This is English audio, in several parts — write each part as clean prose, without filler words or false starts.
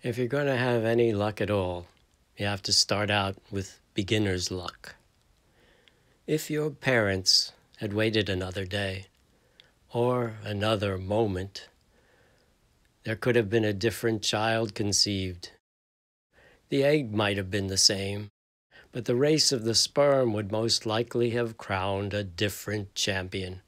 If you're going to have any luck at all, you have to start out with beginner's luck. If your parents had waited another day or another moment, there could have been a different child conceived. The egg might have been the same, but the race of the sperm would most likely have crowned a different champion.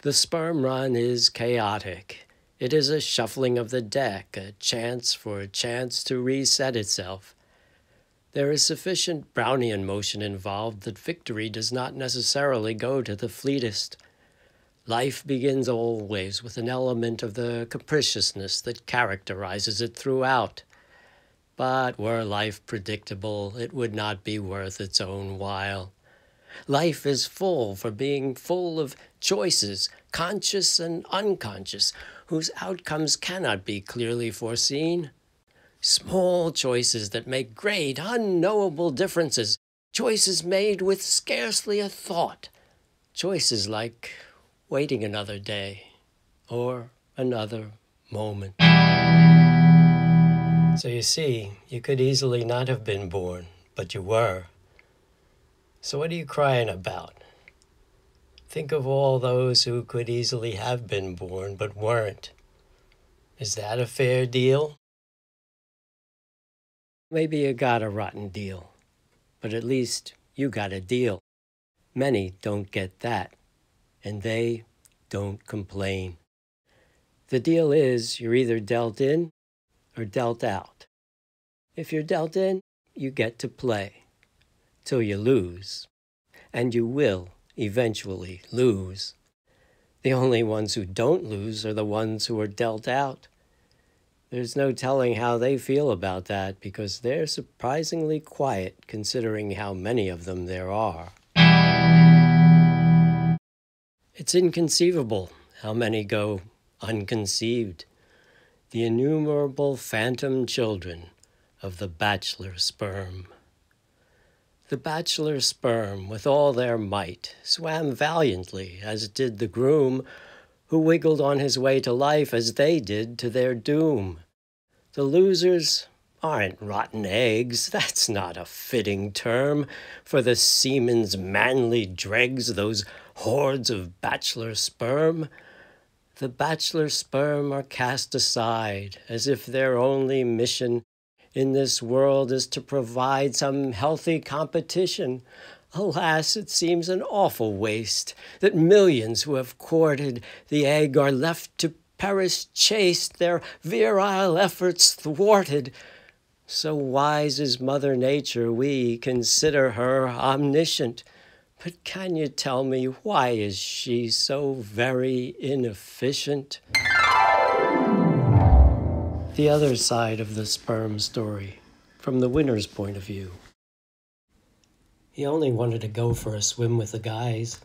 The sperm run is chaotic. It is a shuffling of the deck, a chance for a chance to reset itself. There is sufficient Brownian motion involved that victory does not necessarily go to the fleetest. Life begins always with an element of the capriciousness that characterizes it throughout. But were life predictable, it would not be worth its own while. Life is full for being full of choices, conscious and unconscious, whose outcomes cannot be clearly foreseen. Small choices that make great, unknowable differences. Choices made with scarcely a thought. Choices like waiting another day or another moment. So you see, you could easily not have been born, but you were. So what are you crying about? Think of all those who could easily have been born but weren't. Is that a fair deal? Maybe you got a rotten deal, but at least you got a deal. Many don't get that, and they don't complain. The deal is you're either dealt in or dealt out. If you're dealt in, you get to play till you lose, and you will eventually lose. The only ones who don't lose are the ones who are dealt out. There's no telling how they feel about that because they're surprisingly quiet considering how many of them there are. It's inconceivable how many go unconceived. The innumerable phantom children of the bachelor sperm. The bachelor sperm, with all their might, swam valiantly, as did the groom, who wiggled on his way to life as they did to their doom. The losers aren't rotten eggs, that's not a fitting term for the semen's manly dregs, those hordes of bachelor sperm. The bachelor sperm are cast aside as if their only mission in this world is to provide some healthy competition. Alas, it seems an awful waste that millions who have courted the egg are left to perish chaste, their virile efforts thwarted. So wise is Mother Nature, we consider her omniscient. But can you tell me why is she so very inefficient? The other side of the sperm story, from the winner's point of view. He only wanted to go for a swim with the guys.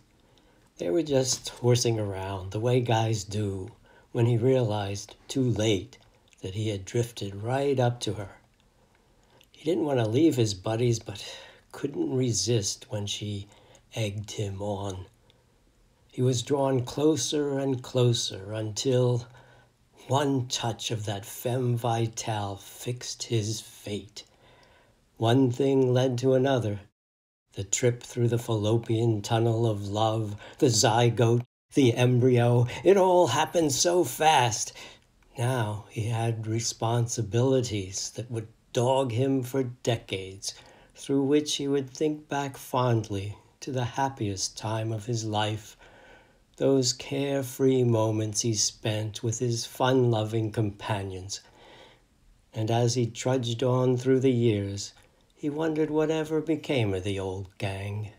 They were just horsing around, the way guys do, when he realized, too late, that he had drifted right up to her. He didn't want to leave his buddies, but couldn't resist when she egged him on. He was drawn closer and closer until one touch of that femme fatale fixed his fate. One thing led to another. The trip through the fallopian tunnel of love, the zygote, the embryo, it all happened so fast. Now he had responsibilities that would dog him for decades, through which he would think back fondly to the happiest time of his life, those carefree moments he spent with his fun-loving companions. And as he trudged on through the years, he wondered whatever became of the old gang.